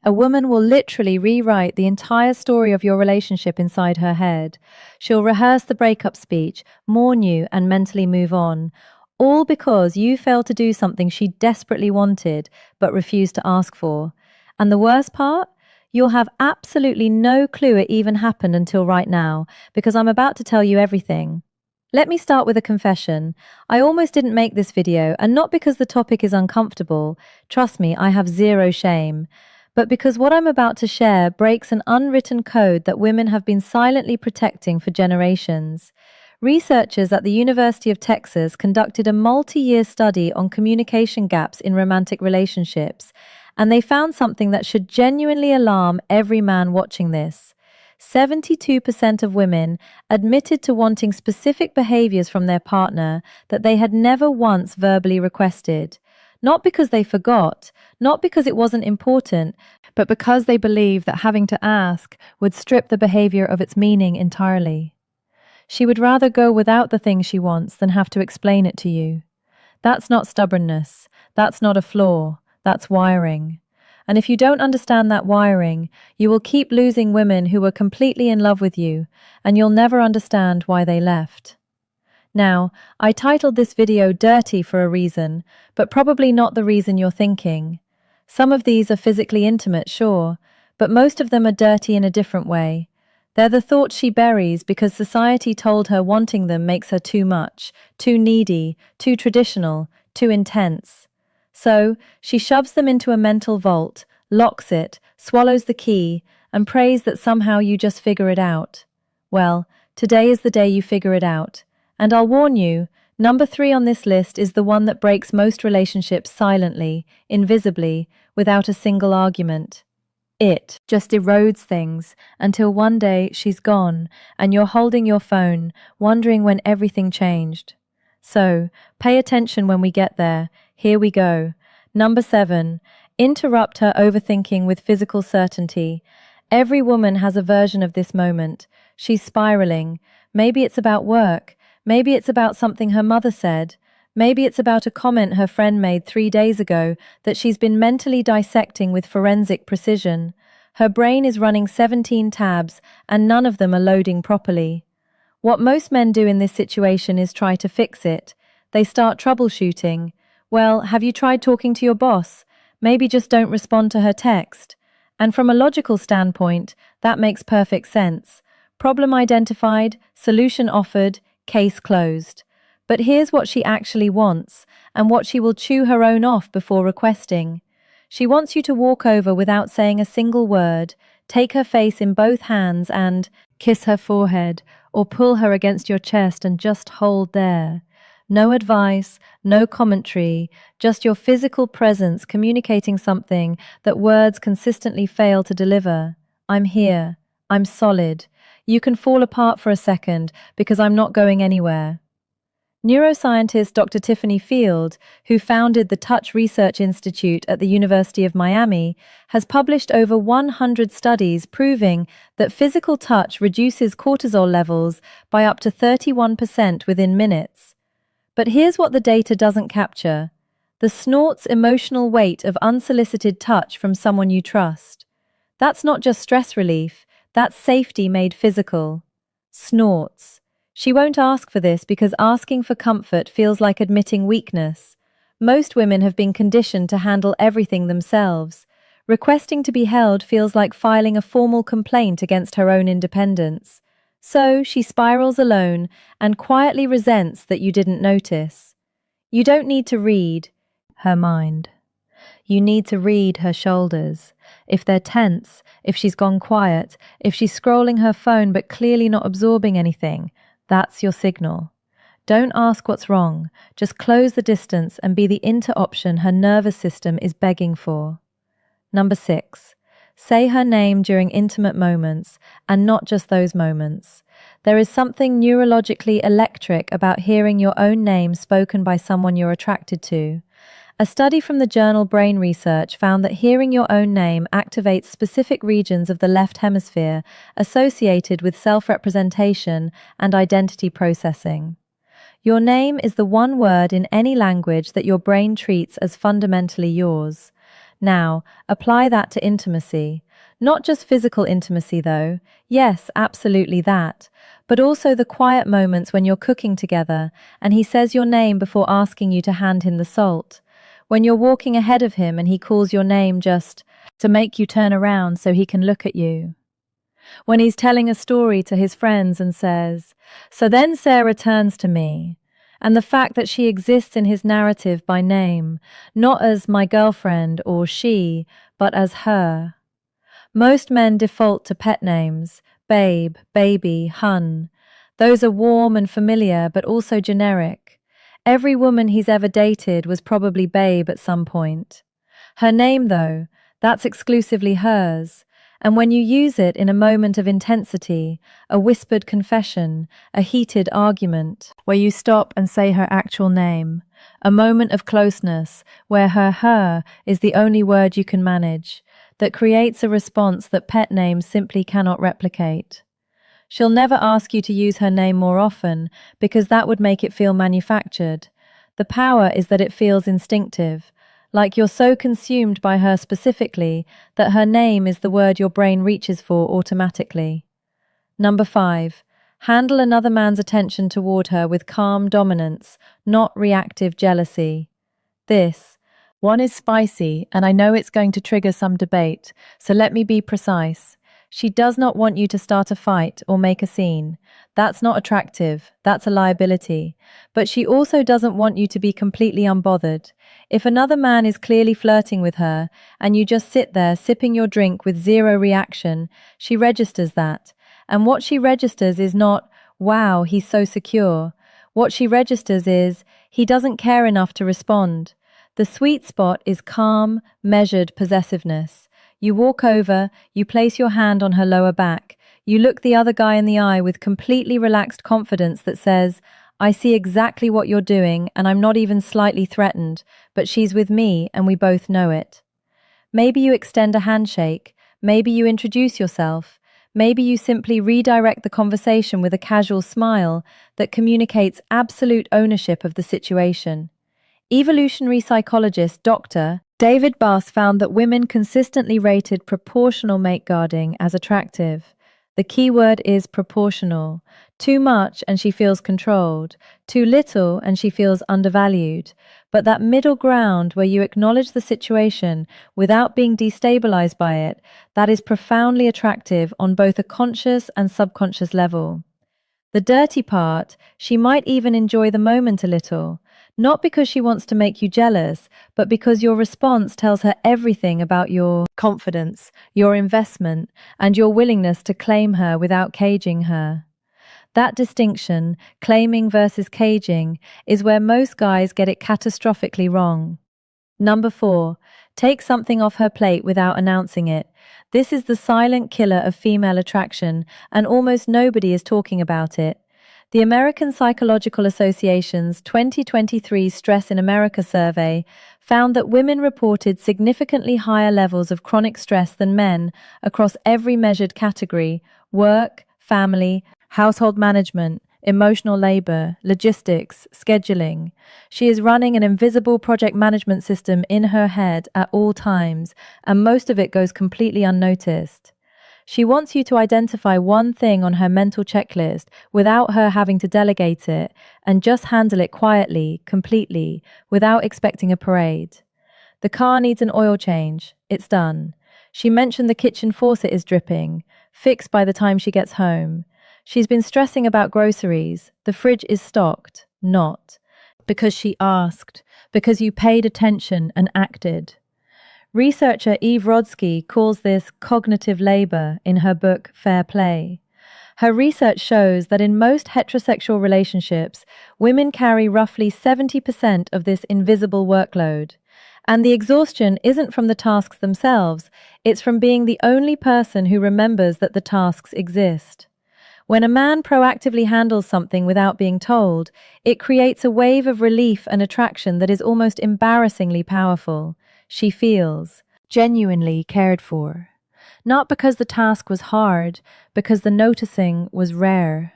A woman will literally rewrite the entire story of your relationship inside her head. She'll rehearse the breakup speech, mourn you, and mentally move on. All because you failed to do something she desperately wanted but refused to ask for. And the worst part? You'll have absolutely no clue it even happened until right now, because I'm about to tell you everything. Let me start with a confession. I almost didn't make this video, and not because the topic is uncomfortable. Trust me, I have zero shame. But because what I'm about to share breaks an unwritten code that women have been silently protecting for generations. Researchers at the University of Texas conducted a multi-year study on communication gaps in romantic relationships, and they found something that should genuinely alarm every man watching this. 72% of women admitted to wanting specific behaviors from their partner that they had never once verbally requested. Not because they forgot, not because it wasn't important, but because they believed that having to ask would strip the behavior of its meaning entirely. She would rather go without the thing she wants than have to explain it to you. That's not stubbornness. That's not a flaw. That's wiring. And if you don't understand that wiring, you will keep losing women who were completely in love with you, and you'll never understand why they left. Now, I titled this video Dirty for a reason, but probably not the reason you're thinking. Some of these are physically intimate, sure, but most of them are dirty in a different way. They're the thoughts she buries because society told her wanting them makes her too much, too needy, too traditional, too intense. So, she shoves them into a mental vault, locks it, swallows the key, and prays that somehow you just figure it out. Well, today is the day you figure it out. And I'll warn you, number 3 on this list is the one that breaks most relationships silently, invisibly, without a single argument. It just erodes things until one day she's gone and you're holding your phone, wondering when everything changed. So, pay attention when we get there. Here we go. Number 7. Interrupt her overthinking with physical certainty. Every woman has a version of this moment. She's spiraling. Maybe it's about work. Maybe it's about something her mother said. Maybe it's about a comment her friend made 3 days ago that she's been mentally dissecting with forensic precision. Her brain is running 17 tabs, and none of them are loading properly. What most men do in this situation is try to fix it. They start troubleshooting. Well, have you tried talking to your boss? Maybe just don't respond to her text. And from a logical standpoint, that makes perfect sense. Problem identified, solution offered, case closed. But here's what she actually wants, and what she will chew her own off before requesting. She wants you to walk over without saying a single word, take her face in both hands and kiss her forehead, or pull her against your chest and just hold there. No advice, no commentary, just your physical presence communicating something that words consistently fail to deliver. I'm here. I'm solid. You can fall apart for a second because I'm not going anywhere. Neuroscientist Dr. Tiffany Field, who founded the Touch Research Institute at the University of Miami, has published over 100 studies proving that physical touch reduces cortisol levels by up to 31% within minutes. But here's what the data doesn't capture: the snort's emotional weight of unsolicited touch from someone you trust. That's not just stress relief, that's safety made physical. Snorts. She won't ask for this because asking for comfort feels like admitting weakness. Most women have been conditioned to handle everything themselves. Requesting to be held feels like filing a formal complaint against her own independence. So she spirals alone and quietly resents that you didn't notice. You don't need to read her mind. You need to read her shoulders. If they're tense, if she's gone quiet, if she's scrolling her phone but clearly not absorbing anything, that's your signal. Don't ask what's wrong. Just close the distance and be the inter-option her nervous system is begging for. Number 6. Say her name during intimate moments, and not just those moments. There is something neurologically electric about hearing your own name spoken by someone you're attracted to. A study from the journal Brain Research found that hearing your own name activates specific regions of the left hemisphere associated with self-representation and identity processing. Your name is the one word in any language that your brain treats as fundamentally yours. Now, apply that to intimacy. Not just physical intimacy, though. Yes, absolutely that. But also the quiet moments when you're cooking together and he says your name before asking you to hand him the salt. When you're walking ahead of him and he calls your name just to make you turn around so he can look at you. When he's telling a story to his friends and says, "So then Sarah turns to me." And the fact that she exists in his narrative by name, not as my girlfriend or she, but as her. Most men default to pet names, babe, baby, hun. Those are warm and familiar, but also generic. Every woman he's ever dated was probably babe at some point. Her name, though, that's exclusively hers. And when you use it in a moment of intensity, a whispered confession, a heated argument, where you stop and say her actual name, a moment of closeness where her is the only word you can manage, that creates a response that pet names simply cannot replicate. She'll never ask you to use her name more often because that would make it feel manufactured. The power is that it feels instinctive, like you're so consumed by her specifically that her name is the word your brain reaches for automatically. Number 5. Handle another man's attention toward her with calm dominance, not reactive jealousy. This one is spicy, and I know it's going to trigger some debate, so let me be precise. She does not want you to start a fight or make a scene. That's not attractive, that's a liability. But she also doesn't want you to be completely unbothered. If another man is clearly flirting with her, and you just sit there sipping your drink with zero reaction, she registers that. And what she registers is not, "Wow, he's so secure." What she registers is, "He doesn't care enough to respond." The sweet spot is calm, measured possessiveness. You walk over, you place your hand on her lower back, you look the other guy in the eye with completely relaxed confidence that says, "I see exactly what you're doing and I'm not even slightly threatened, but she's with me and we both know it." Maybe you extend a handshake, maybe you introduce yourself, maybe you simply redirect the conversation with a casual smile that communicates absolute ownership of the situation. Evolutionary psychologist Dr. David Buss found that women consistently rated proportional mate guarding as attractive. The key word is proportional. Too much and she feels controlled. Too little and she feels undervalued. But that middle ground where you acknowledge the situation without being destabilized by it, that is profoundly attractive on both a conscious and subconscious level. The dirty part, she might even enjoy the moment a little. Not because she wants to make you jealous, but because your response tells her everything about your confidence, your investment, and your willingness to claim her without caging her. That distinction, claiming versus caging, is where most guys get it catastrophically wrong. Number 4, take something off her plate without announcing it. This is the silent killer of female attraction, and almost nobody is talking about it. The American Psychological Association's 2023 Stress in America survey found that women reported significantly higher levels of chronic stress than men across every measured category: work, family, household management, emotional labor, logistics, scheduling. She is running an invisible project management system in her head at all times, and most of it goes completely unnoticed. She wants you to identify one thing on her mental checklist without her having to delegate it, and just handle it quietly, completely, without expecting a parade. The car needs an oil change. It's done. She mentioned the kitchen faucet is dripping. Fixed by the time she gets home. She's been stressing about groceries. The fridge is stocked. Not. Because she asked. Because you paid attention and acted. Researcher Eve Rodsky calls this cognitive labor in her book Fair Play. Her research shows that in most heterosexual relationships, women carry roughly 70% of this invisible workload. And the exhaustion isn't from the tasks themselves, it's from being the only person who remembers that the tasks exist. When a man proactively handles something without being told, it creates a wave of relief and attraction that is almost embarrassingly powerful. She feels genuinely cared for. Not because the task was hard, because the noticing was rare.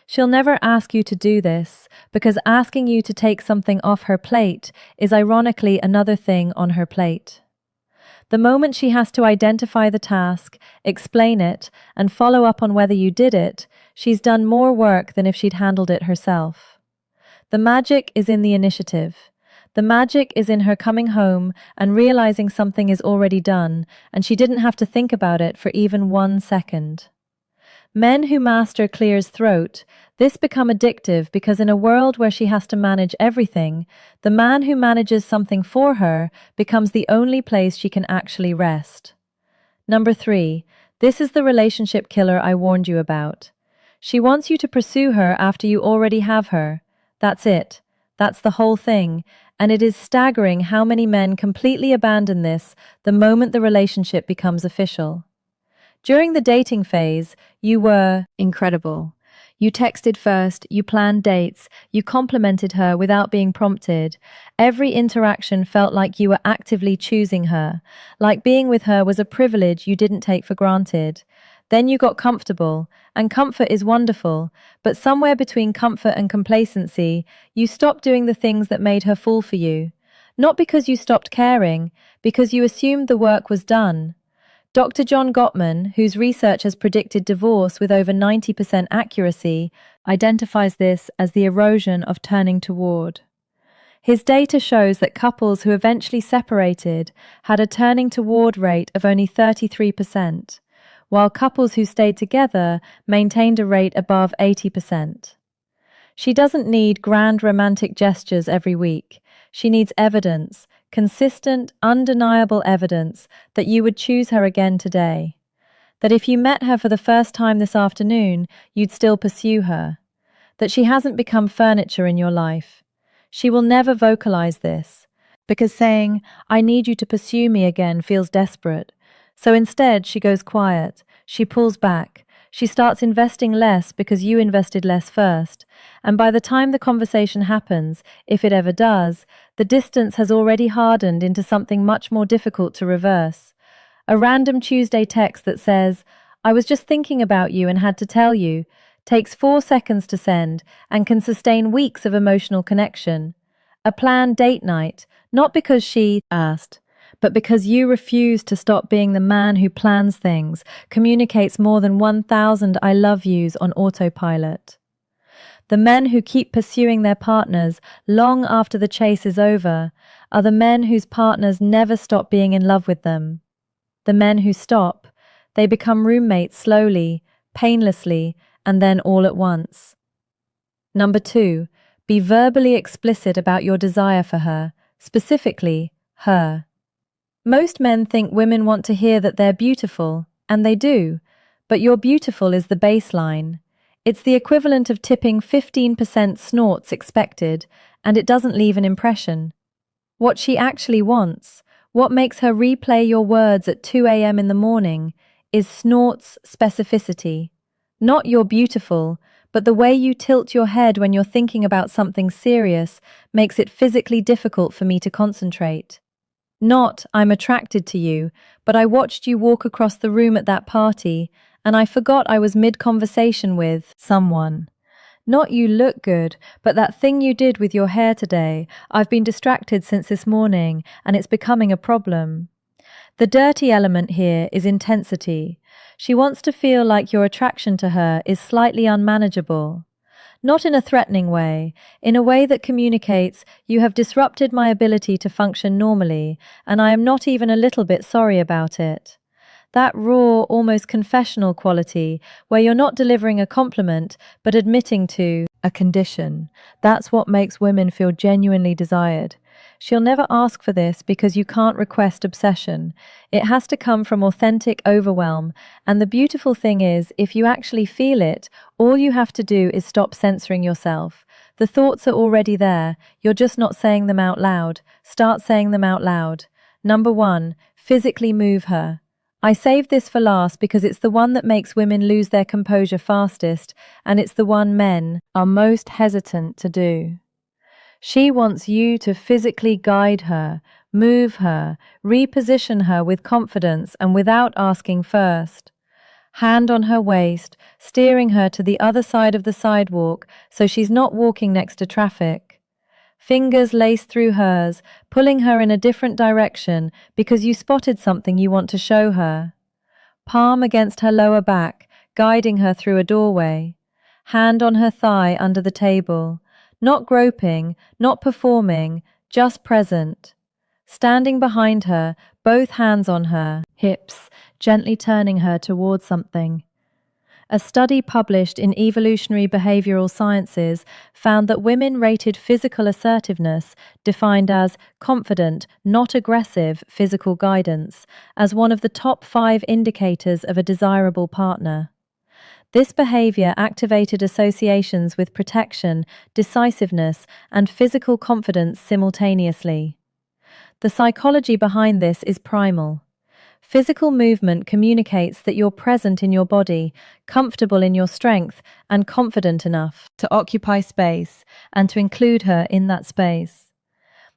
She'll never ask you to do this, because asking you to take something off her plate is ironically another thing on her plate. The moment she has to identify the task, explain it, and follow up on whether you did it, she's done more work than if she'd handled it herself. The magic is in the initiative. The magic is in her coming home and realizing something is already done, and she didn't have to think about it for even 1 second. Men who master Clear's throat, this become addictive because in a world where she has to manage everything, the man who manages something for her becomes the only place she can actually rest. Number 3, this is the relationship killer I warned you about. She wants you to pursue her after you already have her. That's it. That's the whole thing. And it is staggering how many men completely abandon this the moment the relationship becomes official. During the dating phase, you were incredible. You texted first, you planned dates, you complimented her without being prompted. Every interaction felt like you were actively choosing her, like being with her was a privilege you didn't take for granted. Then you got comfortable, and comfort is wonderful, but somewhere between comfort and complacency, you stopped doing the things that made her fall for you. Not because you stopped caring, because you assumed the work was done. Dr. John Gottman, whose research has predicted divorce with over 90% accuracy, identifies this as the erosion of turning toward. His data shows that couples who eventually separated had a turning toward rate of only 33%, while couples who stayed together maintained a rate above 80%. She doesn't need grand romantic gestures every week. She needs evidence, consistent, undeniable evidence that you would choose her again today. That if you met her for the first time this afternoon, you'd still pursue her. That she hasn't become furniture in your life. She will never vocalize this, because saying, "I need you to pursue me again," feels desperate. So instead, she goes quiet. She pulls back. She starts investing less because you invested less first. And by the time the conversation happens, if it ever does, the distance has already hardened into something much more difficult to reverse. A random Tuesday text that says, "I was just thinking about you and had to tell you," takes 4 seconds to send and can sustain weeks of emotional connection. A planned date night, not because she asked, but because you refuse to stop being the man who plans things, communicates more than 1,000 "I love yous" on autopilot. The men who keep pursuing their partners long after the chase is over are the men whose partners never stop being in love with them. The men who stop, they become roommates slowly, painlessly, and then all at once. Number 2, be verbally explicit about your desire for her, specifically her. Most men think women want to hear that they're beautiful, and they do, but your beautiful is the baseline. It's the equivalent of tipping 15% snorts expected, and it doesn't leave an impression. What she actually wants, what makes her replay your words at 2 a.m. in the morning, is snorts specificity. Not you're beautiful, but the way you tilt your head when you're thinking about something serious makes it physically difficult for me to concentrate. Not, "I'm attracted to you, but I watched you walk across the room at that party, and I forgot I was mid-conversation with someone." Not, "You look good, but that thing you did with your hair today, I've been distracted since this morning, and it's becoming a problem." The dirty element here is intensity. She wants to feel like your attraction to her is slightly unmanageable. Not in a threatening way, in a way that communicates, "You have disrupted my ability to function normally, and I am not even a little bit sorry about it." That raw, almost confessional quality, where you're not delivering a compliment, but admitting to a condition, that's what makes women feel genuinely desired. She'll never ask for this because you can't request obsession. It has to come from authentic overwhelm, and the beautiful thing is, if you actually feel it, all you have to do is stop censoring yourself. The thoughts are already there, you're just not saying them out loud. Start saying them out loud. Number 1, physically move her. I saved this for last because it's the one that makes women lose their composure fastest, and it's the one men are most hesitant to do. She wants you to physically guide her, move her, reposition her with confidence and without asking first. Hand on her waist, steering her to the other side of the sidewalk so she's not walking next to traffic. Fingers lace through hers, pulling her in a different direction because you spotted something you want to show her. Palm against her lower back, guiding her through a doorway. Hand on her thigh under the table. Not groping, not performing, just present. Standing behind her, both hands on her hips, gently turning her towards something. A study published in Evolutionary Behavioral Sciences found that women rated physical assertiveness, defined as confident, not aggressive physical guidance, as one of the top 5 indicators of a desirable partner. This behavior activated associations with protection, decisiveness, and physical confidence simultaneously. The psychology behind this is primal. Physical movement communicates that you're present in your body, comfortable in your strength, and confident enough to occupy space and to include her in that space.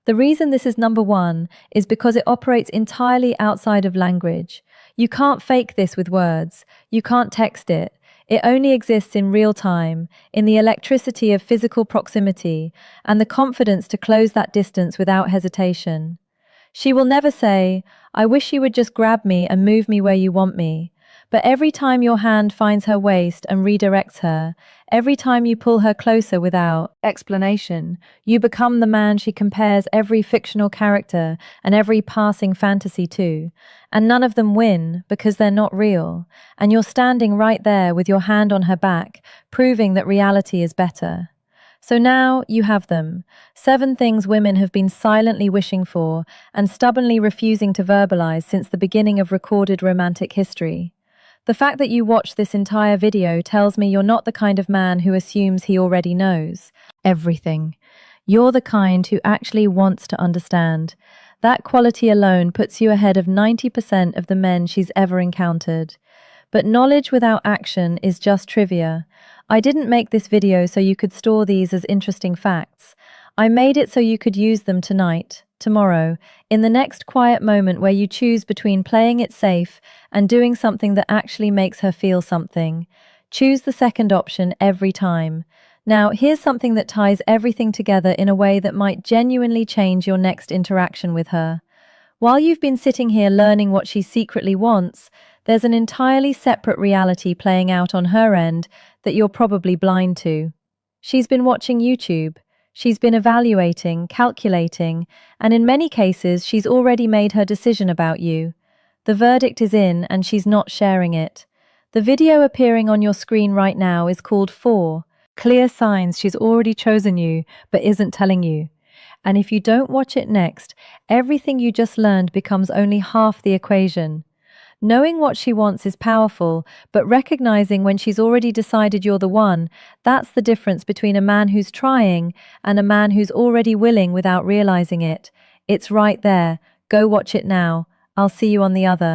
The reason this is number 1 is because it operates entirely outside of language. You can't fake this with words. You can't text it. It only exists in real time, in the electricity of physical proximity, and the confidence to close that distance without hesitation. She will never say, "I wish you would just grab me and move me where you want me." But every time your hand finds her waist and redirects her, every time you pull her closer without explanation, you become the man she compares every fictional character and every passing fantasy to. And none of them win because they're not real. And you're standing right there with your hand on her back, proving that reality is better. So now you have them. 7 things women have been silently wishing for and stubbornly refusing to verbalize since the beginning of recorded romantic history. The fact that you watched this entire video tells me you're not the kind of man who assumes he already knows everything. You're the kind who actually wants to understand. That quality alone puts you ahead of 90% of the men she's ever encountered. But knowledge without action is just trivia. I didn't make this video so you could store these as interesting facts. I made it so you could use them tonight, tomorrow, in the next quiet moment where you choose between playing it safe and doing something that actually makes her feel something. Choose the second option every time. Now, here's something that ties everything together in a way that might genuinely change your next interaction with her. While you've been sitting here learning what she secretly wants, there's an entirely separate reality playing out on her end that you're probably blind to. She's been watching YouTube. She's been evaluating, calculating, and in many cases, she's already made her decision about you. The verdict is in, and she's not sharing it. The video appearing on your screen right now is called 4 Clear Signs She's Already Chosen You, but Isn't Telling You. And if you don't watch it next, everything you just learned becomes only half the equation. Knowing what she wants is powerful, but recognizing when she's already decided you're the one, that's the difference between a man who's trying and a man who's already willing without realizing it. It's right there. Go watch it now. I'll see you on the other.